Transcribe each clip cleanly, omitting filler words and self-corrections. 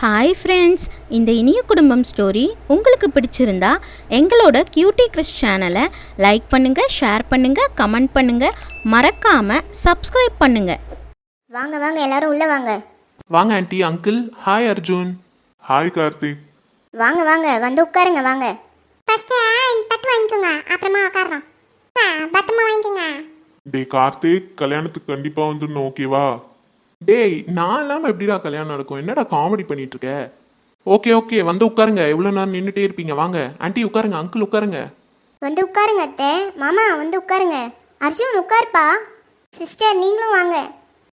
Hi friends, இந்த இனிய குடும்பம் ஸ்டோரி உங்களுக்கு பிடிச்சிருந்தா எங்களோட கியூட்டி கிறிஸ் சேனலை லைக் பண்ணுங்கள், ஷேர் பண்ணுங்கள், கமெண்ட் பண்ணுங்கள், மறக்காமல் சப்ஸ்கிரைப் பண்ணுங்கள். வாங்க வாங்க எல்லாரும் உள்ள வாங்க. வாங்க aunty, uncle. Hi Arjun. Hi Karthik. வாங்க வாங்க வந்து உட்காருங்க. வாங்க. ஃபர்ஸ்ட் தட்டு வாங்கிக்கோங்க, அப்புறமா உட்காரலாம். பத்திரமா வாங்கிக்கோங்க. டேய் கார்த்திக், கல்யாணத்துக்கு கண்டிப்பா வந்துடணும், ஓகேவா? டேய், நான் இல்லாமல் எப்படிடா கல்யாணம் நடக்கும்? என்னடா காமெடி பண்ணிட்டு இருக்க? ஓகே ஓகே, வந்து உட்காருங்க. எவ்வளோ நேரம் நின்றுட்டே இருப்பீங்க? வாங்க ஆண்டி உட்காருங்க, அங்கிள் உட்காருங்க. வந்து உட்காருங்க அத்தை. மாமா வந்து உட்காருங்க. அர்ஜுன் உட்காருப்பா. சிஸ்டர் நீங்களும் வாங்க.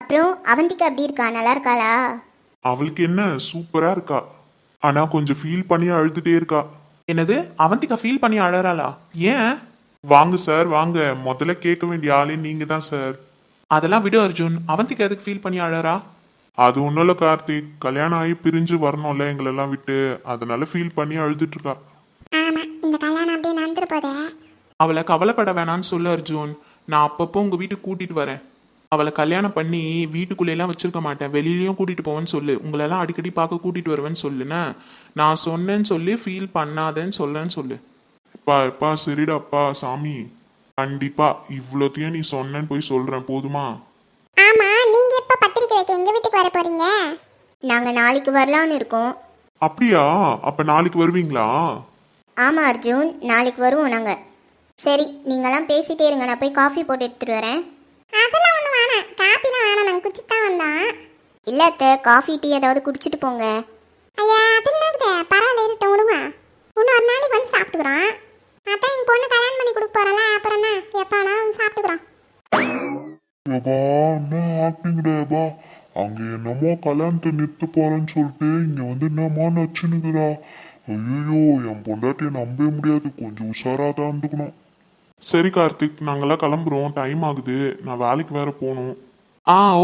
அப்புறம் அவந்திகா எப்படி இருக்கா? நல்லா இருக்காளா? அவளுக்கு என்ன, சூப்பரா இருக்கா. ஆனா கொஞ்சம் ஃபீல் பண்ணி அழுதுட்டே இருக்கா. என்னது, அவந்திகா ஃபீல் பண்ணி அழறாளா? ஏன்? வாங்க சார் வாங்க, முதல்ல கேட்க வேண்டிய ஆளே நீங்க தான் சார். அதெல்லாம் விடு அர்ஜுன். அவந்திகா எதுக்கு ஃபீல் பண்ணி அழறா? அது ஒன்றும் இல்லை கார்த்திக், கல்யாணம் ஆகி பிரிஞ்சு வரணும்ல எங்களெல்லாம் விட்டு, அதனால ஃபீல் பண்ணி அழுதுட்டு இருக்கா. ஆமா, இந்த கல்யாணம் அப்படியே நடந்துட்டு போதே. அவளை கவலைப்பட வேணான்னு சொல்லு அர்ஜுன். நான் அப்பப்போ உங்கள் வீட்டுக்கு கூட்டிகிட்டு வரேன். அவளை கல்யாணம் பண்ணி வீட்டுக்குள்ளேலாம் வச்சிருக்க மாட்டேன், வெளியிலயும் கூட்டிகிட்டு போவேன்னு சொல்லு. உங்களெல்லாம் அடிக்கடி பார்க்க கூட்டிகிட்டு வருவேன்னு சொல்லுண்ணே. நான் சொன்னேன்னு சொல்லி ஃபீல் பண்ணாதேன்னு சொல்லேன்னு சொல்லு. எப்பா எப்பா சரிடாப்பா சாமி, கண்டிப்பா இவ்வளோத்தையும் நீ சொன்னேன்னு போய் சொல்றேன், போதுமா? ஆமா, நீங்க எப்ப பத்திரிக்கை வைக்க எங்க வீட்டுக்கு வர போறீங்க? நாங்க நாளைக்கு வரலாம்னு இருக்கோம். அப்படியா? அப்ப நாளைக்கு வருவீங்களா? ஆமா அர்ஜுன், நாளைக்கு வருவோம் நாங்க. சரி, நீங்களாம் பேசிட்டே இருங்க, நான் போய் காஃபி போட்டு எடுத்துட்டு வரேன். அதெல்லாம் ஒன்றும் வேணாம், காஃபிலாம் வேணாம், நாங்கள் குடிச்சிட்டு தான் வந்தோம். இல்லை அத்தை, காஃபி டீ ஏதாவது குடிச்சிட்டு போங்க. ஐயா அதெல்லாம் பரவாயில்ல, இருக்கட்டும் விடுங்க. இன்னொரு நாளைக்கு வந்து சாப்பிட்டுக்கிறோம். அதான் எங்கள் பொண்ணு கல்யாணம் பண்ணி கொடுக்க போகிறல, அப்புறம் என்ன எப்போனா வந்து சாப்பிட்டுக்கிறோம். ஏபா என்ன ஆக்டிங்கடா, அங்க என்னமோ கல்யாணத்தை நிறுத்த போறேன்னு சொல்லிட்டு இங்க வந்து என்னமா நச்சுனுக்குறா. ஐயோ, என் பொண்டாட்டியை நம்பவே முடியாது, கொஞ்சம் உஷாரா தான் இருந்துக்கணும். சரி கார்த்திக், நாங்கெல்லாம் கிளம்புறோம், டைம் ஆகுது, நான் வேலைக்கு வேற போகணும்.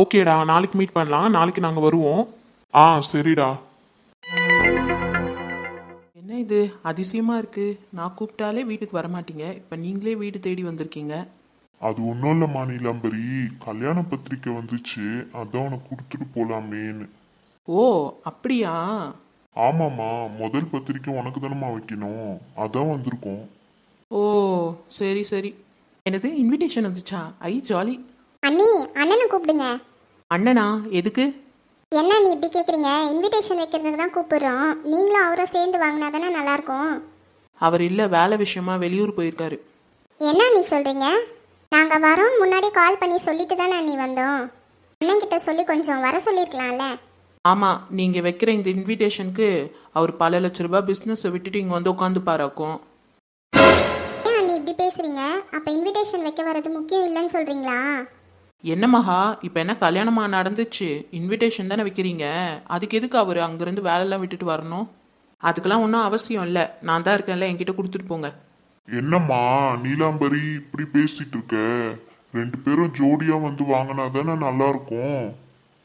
ஓகேடா, நாளைக்கு மீட் பண்ணலாம். நாளைக்கு நாங்கள் வருவோம். சரிடா. என்ன இது அதிசயமா இருக்கு? நான் கூப்பிட்டாலே வீட்டுக்கு வரமாட்டீங்க, இப்போ நீங்களே வீடு தேடி வந்திருக்கீங்க. அது ஒன்றும் இல்லைம்மா நீலாம்பரி, கல்யாண பத்திரிக்கை வந்துச்சு, அதான் உனக்கு கொடுத்துட்டு போலாமேன்னு. ஓ அப்படியா? ஆமாம்மா, முதல் பத்திரிக்கை உனக்கு தானம்மா வைக்கணும், அதான் வந்திருக்கோம். ஓ சரி சரி. என்னது, இன்விடேஷன் வந்துச்சா? ஐ ஜாலி. அண்ணி, அண்ணனை கூப்பிடுங்க. அண்ணனா? எதுக்கு? என்ன நீ இப்படி கேட்குறீங்க? இன்விடேஷன் வைக்கிறதுக்கு தான் கூப்பிடுறோம். நீங்களும் அவரும் சேர்ந்து வாங்கினா தானே நல்லாயிருக்கும். அவர் இல்லை, வேலை விஷயமா வெளியூர் போயிருக்காரு. என்ன நீ சொல்கிறீங்க? நாங்கள் வரோம் முன்னாடி கால் பண்ணி சொல்லிட்டு தானே நீ வந்தோம். அண்ணன்கிட்ட சொல்லி கொஞ்சம் வர சொல்லியிருக்கலாம்ல. ஆமாம், நீங்கள் வைக்கிற இந்த இன்விடேஷனுக்கு அவர் பல லட்ச ரூபாய் பிஸ்னஸை விட்டுட்டு இங்கே வந்து உட்காந்து பாராக்கும். ஏன் நீ இப்படி பேசுகிறீங்க? அப்போ இன்விடேஷன் வைக்க வர்றது முக்கியம் இல்லைன்னு சொல்கிறீங்களா? என்ன மகா, இப்போ என்ன கல்யாணமா நடந்துச்சு, இன்விடேஷன் தானே வைக்கிறீங்க, அதுக்கு எதுக்கு அவர் அங்கேருந்து வேலையெல்லாம் விட்டுட்டு வரணும்? அதுக்கெல்லாம் ஒன்றும் அவசியம் இல்லை, நான் தான் இருக்கேன்ல, என்கிட்ட கொடுத்துட்டு போங்க. என்னம்மா நீலாம்பரி இப்படி பேசிட்டு இருக்க? ரெண்டு பேரும் ஜோடியா வந்து வாங்கினா தானே நல்லா இருக்கும்.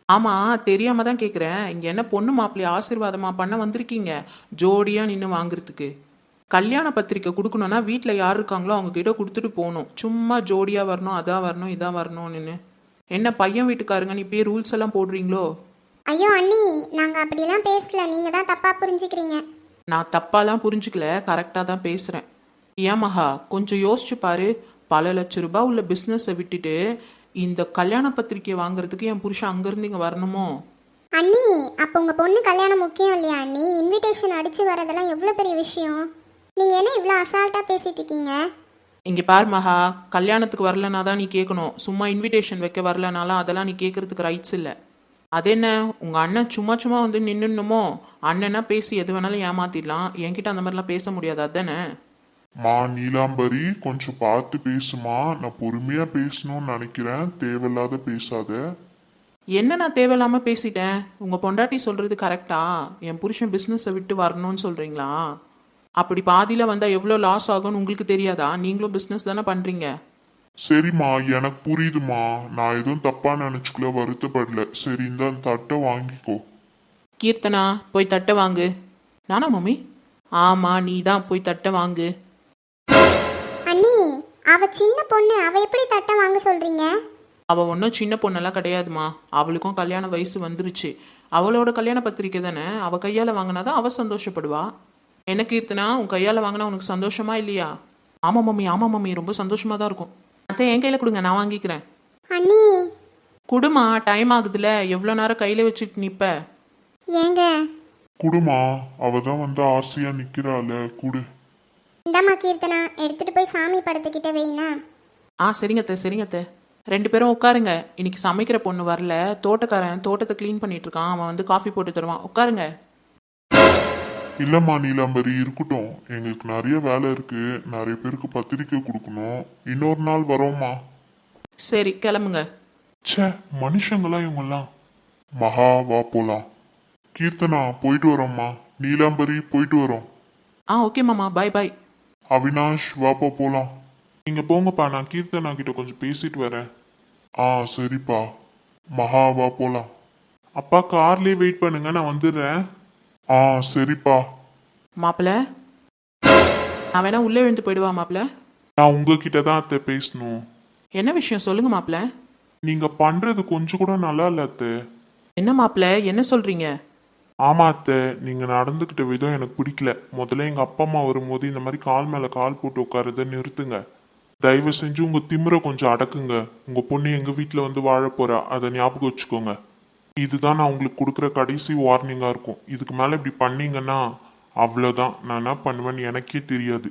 ஆமாம், தெரியாமல் தான் கேட்குறேன். இங்கே என்ன பொண்ணு மாப்பிள்ளை ஆசீர்வாதமா பண்ண வந்திருக்கீங்க, ஜோடியாக நின்று வாங்குறதுக்கு? கல்யாண பத்திரிக்கை கொடுக்கணுன்னா வீட்டில் யார் இருக்காங்களோ அவங்க கிட்ட கொடுத்துட்டு போகணும். சும்மா ஜோடியாக வரணும், அதான் வரணும், இதான் வரணும்னு என்ன பையன் வீட்டுக்காருங்க நீ இப்பயே ரூல்ஸ் எல்லாம் போடுறீங்களோ? ஐயோ அண்ணி, நாங்கள் அப்படிலாம் பேசல, நீங்கள் தான் தப்பாக புரிஞ்சுக்கிறீங்க. நான் தப்பாலாம் புரிஞ்சுக்கல, கரெக்டாக தான் பேசுகிறேன். ஏன் மகா, கொஞ்சம் யோசிச்சு பாரு. பல லட்ச ரூபாய் உள்ள பிஸ்னஸை விட்டுட்டு இந்த கல்யாண பத்திரிக்கையை வாங்குறதுக்கு என் புருஷன் அங்கேருந்து இங்கே வரணுமோ? அண்ணி, அப்போ உங்கள் பொண்ணு கல்யாணம் முக்கியம் இல்லையா அண்ணி? இன்விடேஷன் அடித்து வரதெல்லாம் எவ்வளோ பெரிய விஷயம். நீங்கள் என்ன இவ்வளோ அசால்ட்டாக பேசிட்டு இருக்கீங்க? இங்கே பார் மகா, கல்யாணத்துக்கு வரலனா தான் நீ கேட்கணும், சும்மா இன்விடேஷன் வைக்க வரலனாலும் அதெல்லாம் நீ கேட்கறதுக்கு ரைட்ஸ் இல்லை. அது என்ன, உங்கள் அண்ணன் சும்மா சும்மா வந்து நின்றுணுமோ? அண்ணனா பேசி எது வேணாலும் ஏமாத்திடலாம், என்கிட்ட அந்த மாதிரிலாம் பேச முடியாது, அதானே? மா நீலாம்பரி, கொஞ்சம் பார்த்து பேசுமா, நான் பொறுமையா பேசணும்னு நினைக்கிறேன், தேவையில்லாத பேசாத. என்ன நான் தேவையில்லாமல் பேசிட்டேன்? உங்கள் பொண்டாட்டி சொல்கிறது கரெக்டா? என் புருஷன் பிஸ்னஸை விட்டு வரணும்னு சொல்கிறீங்களா? அப்படி பாதியில் வந்தால் எவ்வளோ லாஸ் ஆகும்னு உங்களுக்கு தெரியாதா? நீங்களும் பிஸ்னஸ் தானே பண்ணுறீங்க. சரிம்மா, எனக்கு புரியுதுமா, நான் எதுவும் தப்பா நினைச்சுக்கல, வருத்தப்படல. சரி, இந்த தட்டை வாங்கிக்கோ. கீர்த்தனா, போய் தட்டை வாங்கு. நானா மம்மி? ஆமாம், நீ தான் போய் தட்டை வாங்கு. அண்ணி, அவ சின்ன பொண்ணு, அவ எப்படி தட்டை வாங்க சொல்றீங்க? அவள் ஒன்றும் சின்ன பொண்ணெல்லாம் கிடையாதுமா, அவளுக்கும் கல்யாண வயசு வந்துருச்சு. அவளோட கல்யாண பத்திரிக்கை தானே, அவள் கையால் வாங்கினாதான் அவள் சந்தோஷப்படுவா. என்ன கீர்த்தனா, உன் கையால் வாங்கினா உனக்கு சந்தோஷமா இல்லையா? ஆமாம் மம்மி ரொம்ப சந்தோஷமாக தான் இருக்கும். அத்தை என் கையில் கொடுங்க, நான் வாங்கிக்கிறேன். அண்ணி குடுமா, டைம் ஆகுதுல, எவ்வளோ நேரம் கையில் வச்சுட்டு நிற்ப? ஏங்க குடுமா, அவ தான் வந்து ஆசையா நிக்கிறாள, குடு. இந்தாம்மா கீர்த்தனா, எடுத்துட்டு போய் சாமி படத்துக்கிட்ட வைனா. சரிங்க அத்தை. 2 பேரும் உட்காருங்க. இன்னைக்கு சமைக்கிற பொண்ணு வரல, தோட்டக்காரன் தோட்டத்தை க்ளீன் பண்ணிட்டு இருக்கான், அவன் வந்து காஃபி போட்டு தருவான். உட்காருங்க. இல்லம்மா நீலாம்பரி, இருக்கட்டும். எங்களுக்கு நிறைய வேலை இருக்கு, நிறைய பேருக்கு பத்திரிக்கை கொடுக்கணும். இன்னொரு நாள் வரோம்மா. சரி கிளம்புங்க. ச்சே, மனுஷங்களாம் இவங்கெல்லாம். மகா வா போலாம். கீர்த்தனா போயிட்டு வரோம்மா. நீலாம்பரி போயிட்டு வரோம். ஓகே மாமா, பாய். அவினாஷ் வாப்பா போலாம். நீங்க போங்கப்பா, நான் கீர்த்தனா கிட்ட கொஞ்சம் பேசிட்டு வரேன். சரிப்பா. மகா வா போலாம். அப்பா கார்லயே வெயிட் பண்ணுங்க, நான் வந்துடுறேன். சரிப்பா. மாப்பிள்ள, நான் வேணா உள்ளே விழுந்து போயிடுவா மாப்பிள்ள? நான் உங்ககிட்ட தான் அத்தை பேசணும். என்ன விஷயம் சொல்லுங்க மாப்பிள்ள. நீங்க பண்றது கொஞ்சம் கூட நல்லா இல்ல அத்தை. என்ன மாப்பிள்ள, என்ன சொல்றீங்க? ஆமா அத்தை, நீங்க நடந்துக்கிட்ட விதம் எனக்கு பிடிக்கல. முதல்ல எங்க அப்பா அம்மா வரும்போது இந்த மாதிரி கால் மேல கால் போட்டு உட்காருறத நிறுத்துங்க. தயவு செஞ்சு உங்க திமிரை கொஞ்சம் அடக்குங்க. உங்க பொண்ணு எங்க வீட்டுல வந்து வாழ போறா, அதை ஞாபகம் வச்சுக்கோங்க. இதுதான் நான் உங்களுக்கு கொடுக்குற கடைசி வார்னிங்கா இருக்கும். இதுக்கு மேல இப்படி பண்ணீங்கன்னா அவ்வளவுதான். நான் என்ன பண்ணுவேன்னு எனக்கே தெரியாது.